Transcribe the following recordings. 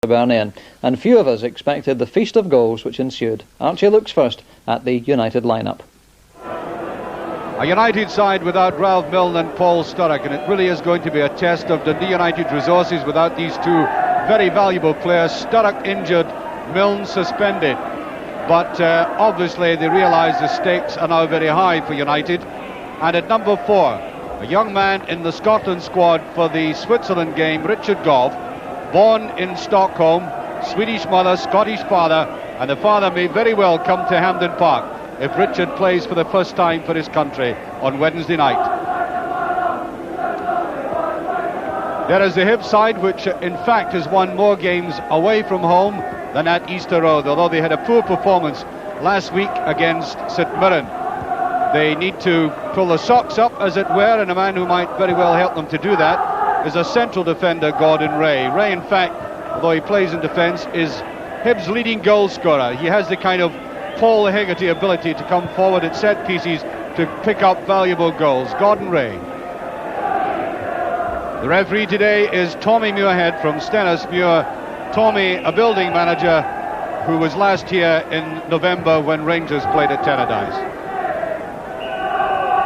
Hibernian, and few of us expected the feast of goals which ensued. Archie looks first at the United lineup. A United side without Ralph Milne and Paul Sturrock, and it really is going to be a test of Dundee United's resources without these two very valuable players. Sturrock injured, Milne suspended, but obviously they realise the stakes are now very high for United. And at number 4, a young man in the Scotland squad for the Switzerland game, Richard Gough, born in Stockholm, Swedish mother, Scottish father, and the father may very well come to Hampden Park if Richard plays for the first time for his country on Wednesday night. There is the Hibs side, which in fact has won more games away from home than at Easter Road, although they had a poor performance last week against St Mirren. They need to pull the socks up, as it were, and a man who might very well help them to do that is a central defender, Gordon Ray. Ray, in fact, although he plays in defence, is Hibs' leading goal scorer. He has the kind of Paul Hegarty ability to come forward at set pieces to pick up valuable goals. Gordon Ray. The referee today is Tommy Muirhead from Stennismuir. Tommy, a building manager who was last here in November when Rangers played at Tannadice.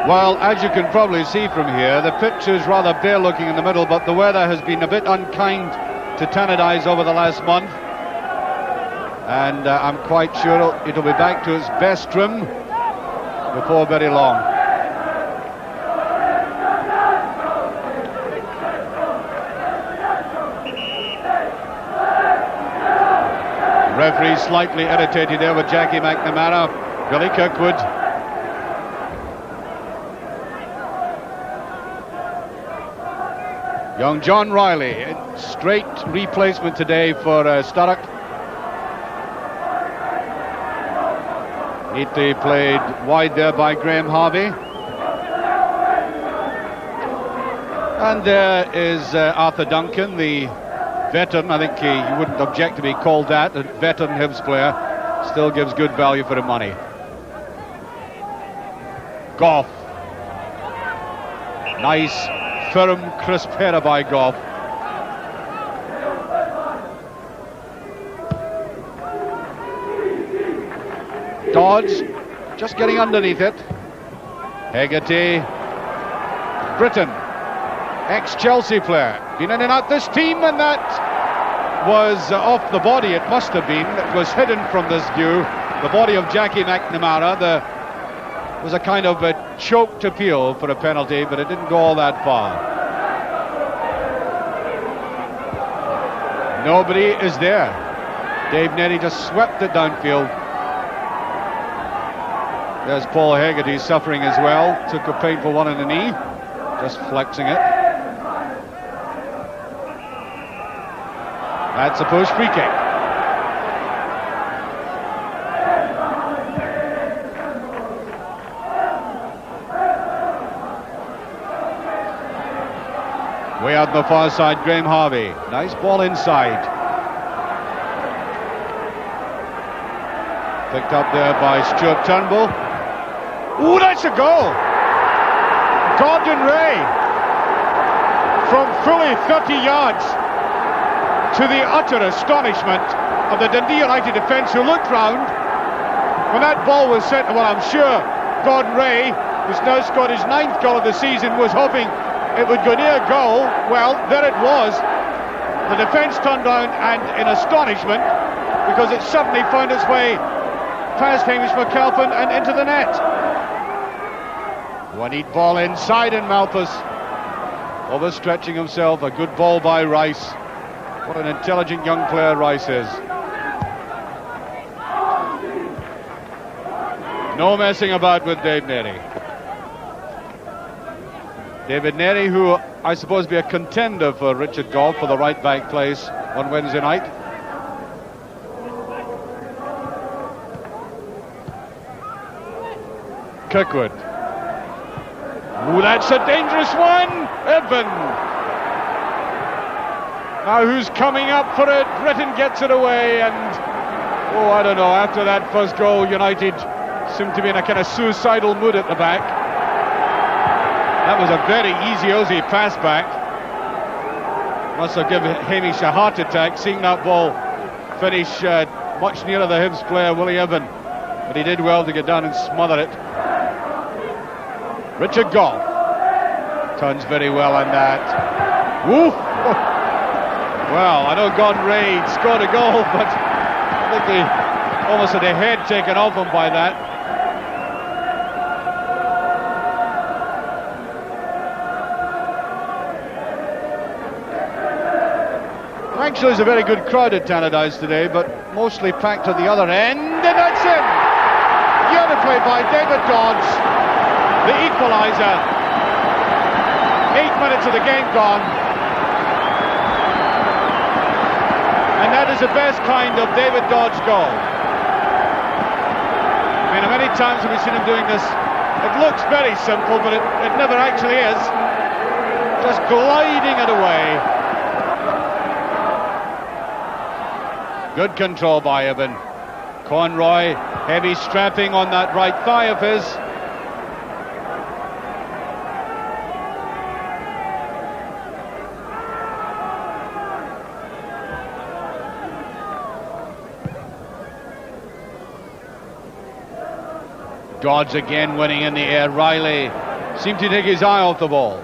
Well, as you can probably see from here, the pitch is rather bare looking in the middle, but the weather has been a bit unkind to Tannadice over the last month. And I'm quite sure it'll be back to its best trim before very long. Referee slightly irritated there with Jackie McNamara. Billy Kirkwood. Young John Riley, straight replacement today for Sturrock. Neatly played wide there by Graham Harvey. And there is Arthur Duncan, the veteran. I think you wouldn't object to be called that. A veteran Hibs player still gives good value for the money. Gough. Nice, firm, crisp header by Gough. DODDS just getting underneath it. Hegarty. BRITTON, ex-Chelsea player, been in and out this team, and that was off the body. It must have been. It was hidden from this view. The body of Jackie McNamara. There was a kind of a choked appeal for a penalty, but it didn't go all that far. Nobody is there. Dave Neddy just swept it downfield. There's Paul Hegarty suffering as well. Took a painful one in the knee. Just flexing it. That's a push free kick. Way out on the far side, Graham Harvey. Nice ball inside. Picked up there by Stuart Turnbull. Ooh, that's a goal! Gordon Ray from fully 30 yards, to the utter astonishment of the Dundee United defence, who looked round when that ball was sent. Well, I'm sure Gordon Ray, who's now scored his 9th goal of the season, was hoping it would go near goal. Well, there it was. The defence turned round and in astonishment, because it suddenly found its way past Hamish McAlpin and into the net. One neat ball inside, and Malthus overstretching himself. A good ball by Rice. What an intelligent young player Rice is. No messing about with Dave Neddy. David Neddy, who I suppose be a contender for Richard Gough for the right back place on Wednesday night. Kirkwood. Ooh, that's a dangerous one. Evan. Now who's coming up for it? Britton gets it away, and oh, I don't know, after that first goal, United seemed to be in a kind of suicidal mood at the back. That was a very easy Ozzy pass back. Must have given Hamish a heart attack seeing that ball finish much nearer the Hibs player, Willie Evan. But he did well to get down and smother it. Richard Gough turns very well on that. Woof! Well, I know Gordon Ray scored a goal, but I think he almost had a head taken off him by that. Actually, there's a very good crowd at Tannadice today, but mostly packed to the other end, and that's in! Beautifully by David Dodds, the equaliser. 8 minutes of the game gone. And that is the best kind of David Dodds goal. I mean, how many times have we seen him doing this? It looks very simple, but it never actually is. Just gliding it away. Good control by Evan. Conroy, heavy strapping on that right thigh of his. Dodds again winning in the air. Riley seemed to take his eye off the ball.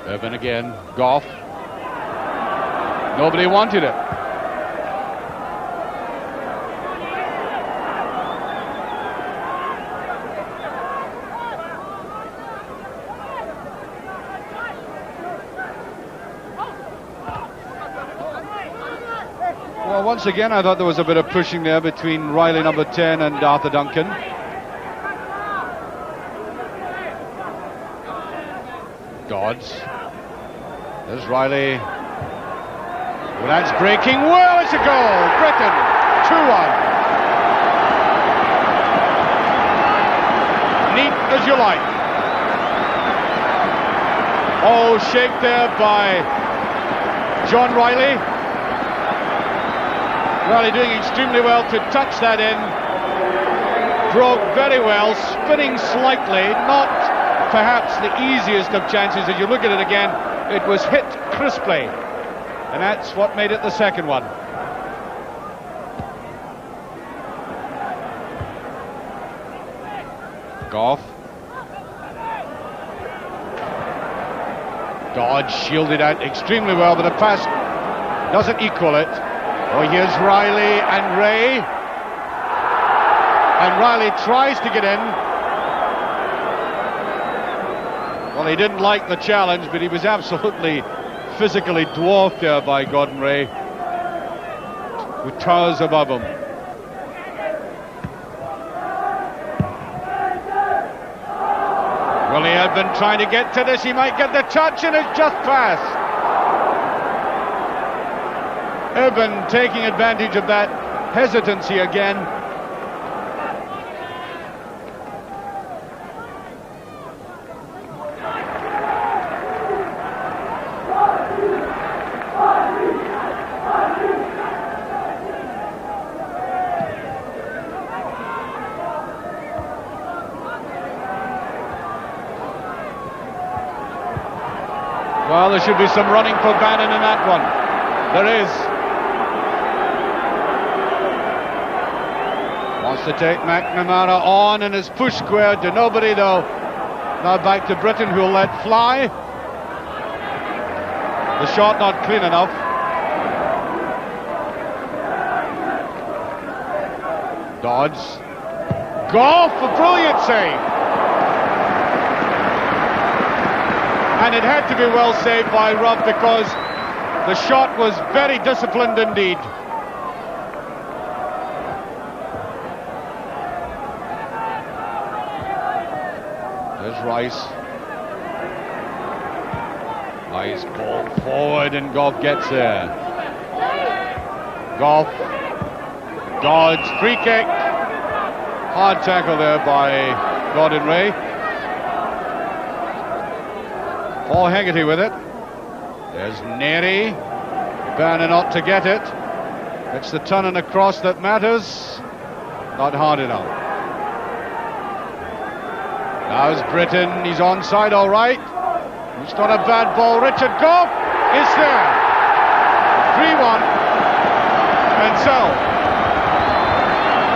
Evan again, Gough. Nobody wanted it. Well, once again, I thought there was a bit of pushing there between Riley number 10 and Arthur Duncan. Dodds. There's Riley. Well, that's breaking. Well, it's a goal. Britton, 2-1. Neat as you like. Oh, shake there by John Riley. Riley doing extremely well to touch that in. Broke very well, spinning slightly. Not perhaps the easiest of chances. As you look at it again, it was hit crisply, and that's what made it the second one. Gough. Dodds shielded out extremely well, but the pass doesn't equal it. Oh, here's Riley and Ray. And Riley tries to get in. Well, he didn't like the challenge, but he was absolutely physically dwarfed there by Gordon Ray, who towers above him. Willie had been trying to get to this. He might get the touch, and it's just passed. Evan taking advantage of that hesitancy again. Well, there should be some running for Bannon in that one. There is. Wants to take McNamara on and is pushed square to nobody though. Now back to Britton, who'll let fly. The shot not clean enough. Dodds. Gough, a brilliant save. And it had to be well saved by Ruff because the shot was very disciplined indeed. There's Rice. Nice ball forward and Gough gets there. Gough. Dodds, free kick. Hard tackle there by Gordon Ray. Paul Hegarty with it. There's Neri. Bannon ought to get it. It's the turn and across that matters. Not hard enough. Now's Britton, he's onside all right. It's not a bad ball. Richard Gough is there. 3-1. And so,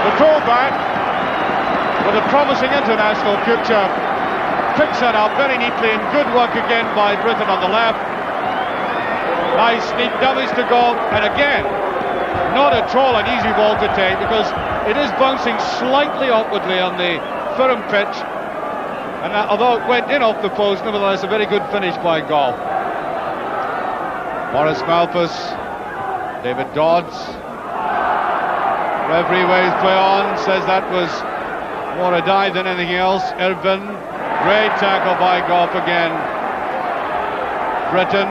the fullback, with a promising international future, picks that up very neatly, and good work again by Britton on the left. Nice neat dummies to Gough, and again, not at all an easy ball to take, because it is bouncing slightly upwardly on the firm pitch, and although it went in off the post, nevertheless a very good finish by Gough. Maurice Malpas, David DODDS. Referee waves play on, says that was more a dive than anything else. Irvin, great tackle by Gough again. Britton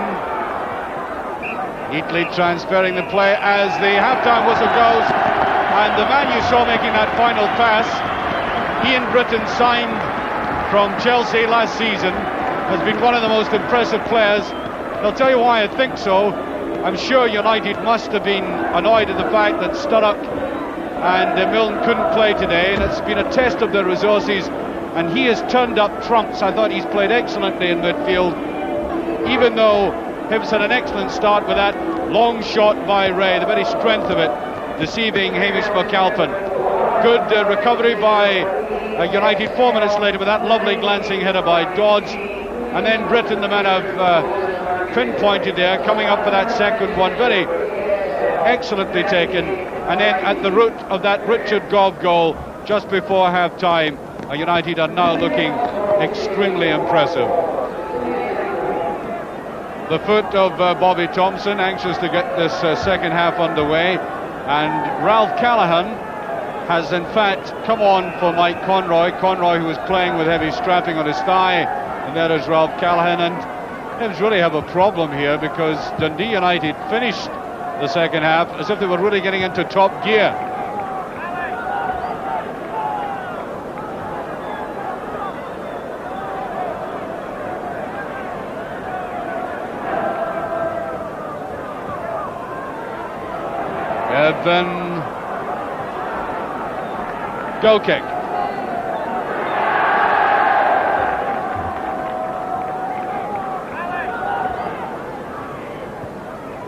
neatly transferring the play as the half-time whistle goes, and the man you saw making that final pass, Ian Britton, signed from Chelsea last season, has been one of the most impressive players. I'll tell you why I think so. I'm sure United must have been annoyed at the fact that Sturrock and Milne couldn't play today, and it's been a test of their resources, and he has turned up trumps. I thought he's played excellently in midfield, even though Hibs had an excellent start with that long shot by Ray, the very strength of it, deceiving Hamish McAlpin. Good recovery by United 4 minutes later with that lovely glancing header by DODDS, and then Britton, the man I've pinpointed there, coming up for that second one, very excellently taken, and then at the root of that Richard Gough goal just before half-time, United are now looking extremely impressive. The foot of Bobby Thompson, anxious to get this second half underway, and Ralph Callaghan has in fact come on for Mike Conroy, who was playing with heavy strapping on his thigh, and there is Ralph Callaghan. And Hibs really have a problem here, because Dundee United finished the second half as if they were really getting into top gear. Evan, goal kick.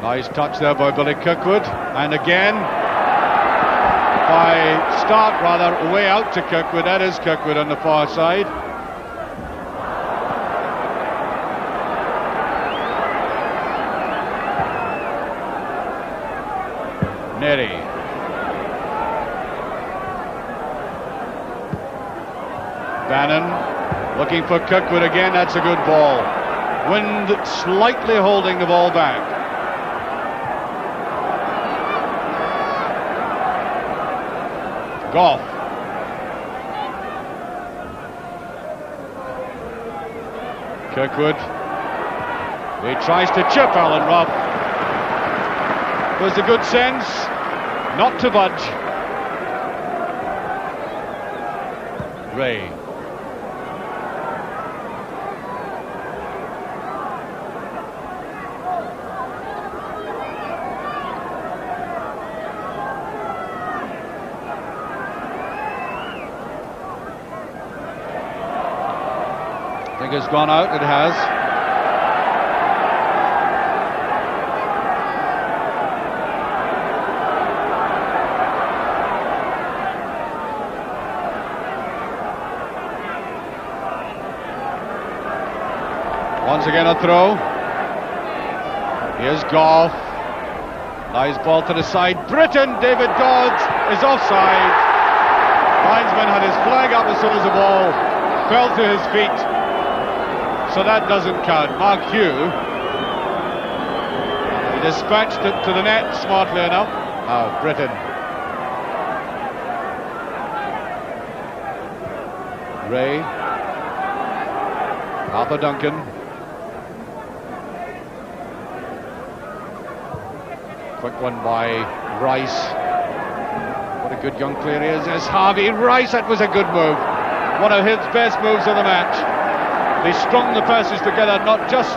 Nice touch there by Billy Kirkwood, and again by Stark, rather, way out to Kirkwood. That is Kirkwood on the far side. Neri. Bannon looking for Kirkwood again. That's a good ball. Wind slightly holding the ball back. Gough. Kirkwood. He tries to chip Alan Ruff. Was a good sense not to budge. Ray. I think it's gone out. It has. Once again a throw. Here's Gough. Nice ball to the side. Britton, David DODDS is offside. Linesman had his flag up as soon as the ball fell to his feet, so that doesn't count. Mark Hugh, he dispatched it to the net smartly enough. Now Britton. Ray. Arthur Duncan. Quick one by Rice. What a good young player he is. There's Harvey Rice. That was a good move. One of his best moves of the match. They strung the passes together, not just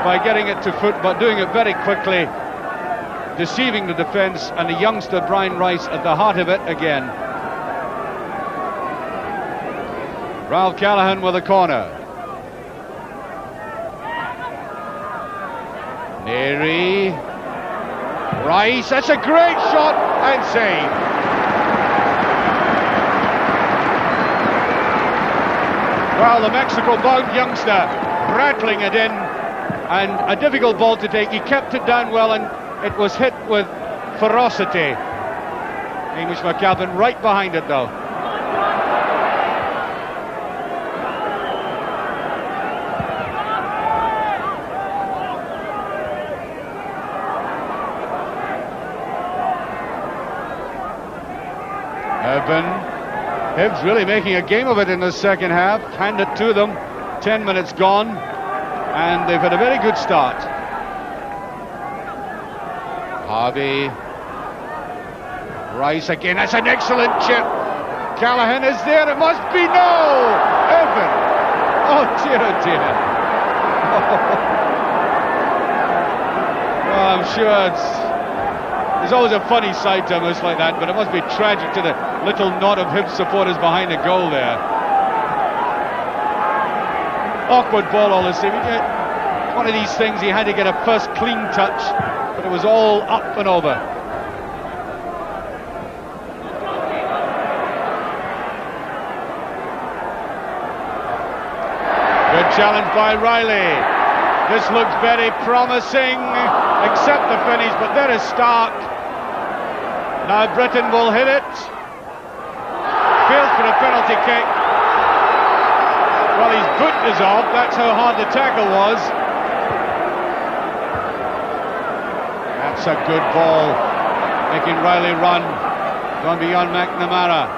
by getting it to foot, but doing it very quickly, deceiving the defence, and the youngster Brian Rice at the heart of it again. Ralph Callaghan with a corner. Neary. Rice, that's a great shot and save. Well, the Mexico-bound youngster rattling it in, and a difficult ball to take. He kept it down well, and it was hit with ferocity. Hamish McAlpin right behind it though. Hibs really making a game of it in the second half. Hand it to them. 10 minutes gone, and they've had a very good start. Harvey. Rice again. That's an excellent chip. Callaghan is there. It must be. No! Evan. Oh dear, oh dear. Well, I'm sure there's always a funny side to a miss like that, but it must be tragic to the little knot of Hibs supporters behind the goal there. Awkward ball all the same. One of these things, he had to get a first clean touch, but it was all up and over. Good challenge by Riley. This looks very promising, except the finish, but there is Stark. Now Britton will hit it. Fails for a penalty kick. Well, his boot is off. That's how hard the tackle was. That's a good ball, making Riley run. Gone beyond McNamara.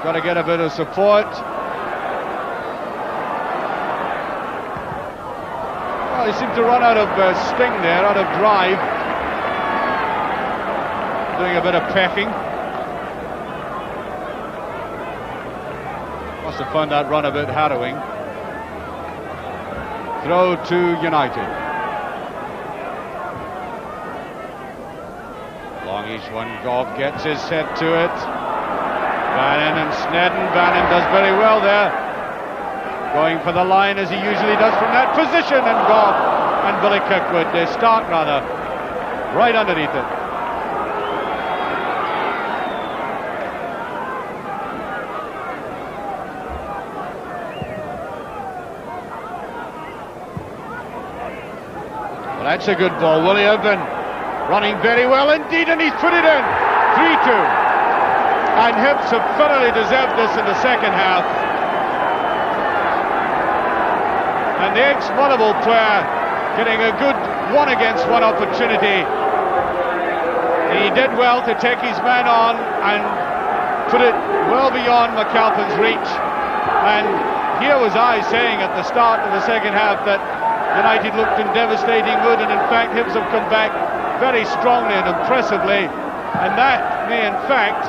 Got to get a bit of support. Well, he seemed to run out of sting there, out of drive. Doing a bit of pecking. Must have found that run a bit harrowing. Throw to United. Longish one. GOUGH gets his head to it. Bannon and Snedden. Bannon does very well there. Going for the line as he usually does from that position. And GOUGH and Billy Kirkwood, they start rather, right underneath it. Well, that's a good ball. Willie Irvin running very well indeed, and he's put it in. 3-2. And Hibs have thoroughly deserved this in the second half. And the ex-Motherwell player getting a good one-against-one opportunity. He did well to take his man on and put it well beyond McAlpin's reach. And here was I saying at the start of the second half that United looked in devastating mood, and in fact Hibs have come back very strongly and impressively, and that may in fact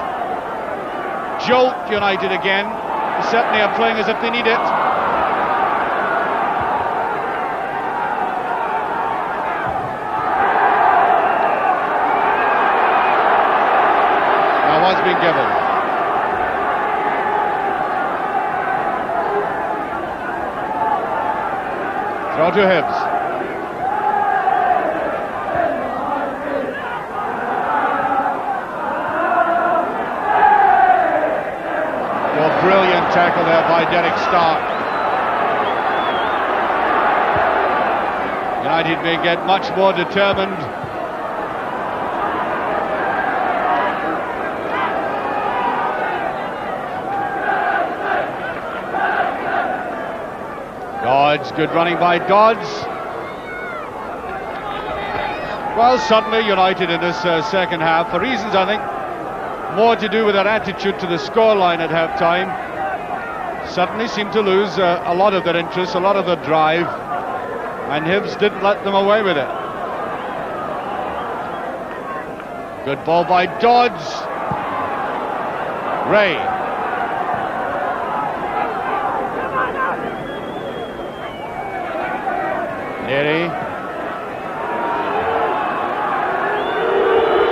jolt United again. They certainly are playing as if they need it. Now what's been given? Throw to Hibs. Oh, brilliant tackle there by Derek Stark. United may get much more determined. DODDS, good running by DODDS. Well, suddenly United in this second half, for reasons I think more to do with their attitude to the scoreline at half-time, suddenly seemed to lose a lot of their interest, a lot of their drive, and Hibs didn't let them away with it. Good ball by DODDS. Ray. Neary.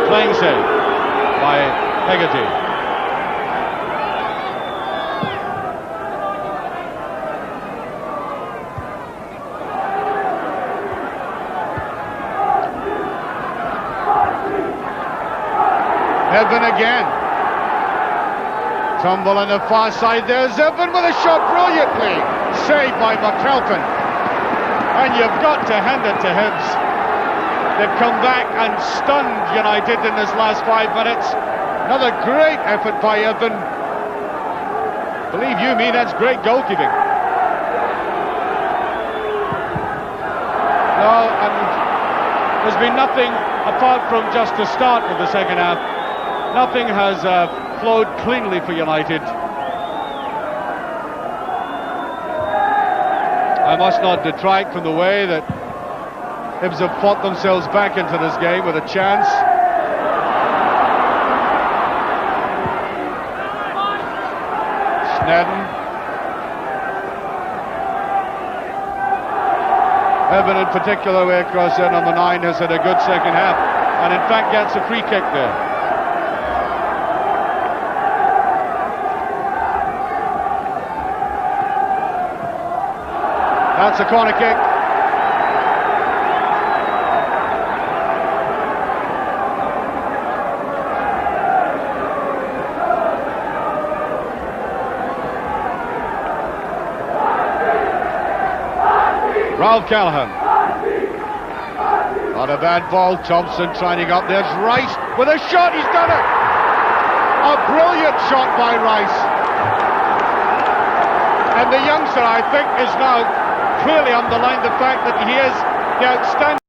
Playing save by Hegarty. Evan again. Tumble on the far side. There's Evan with a shot, brilliantly saved by McAlpin. And you've got to hand it to Hibs. They've come back and stunned United in this last 5 minutes. Another great effort by Evan. Believe you me, that's great goalkeeping. No, and there's been nothing apart from just the start of the second half. Nothing has flowed cleanly for United. I must not detract from the way that Hibs have fought themselves back into this game with a chance. Snedden. Evan in particular, way across there, number 9, has had a good second half, and in fact gets a free kick there. That's a corner kick. Ralph Callaghan. Not a bad ball. Thompson trying up. There's Rice with a shot. He's done it. A brilliant shot by Rice. And the youngster, I think, is now clearly underlined the fact that he is the outstanding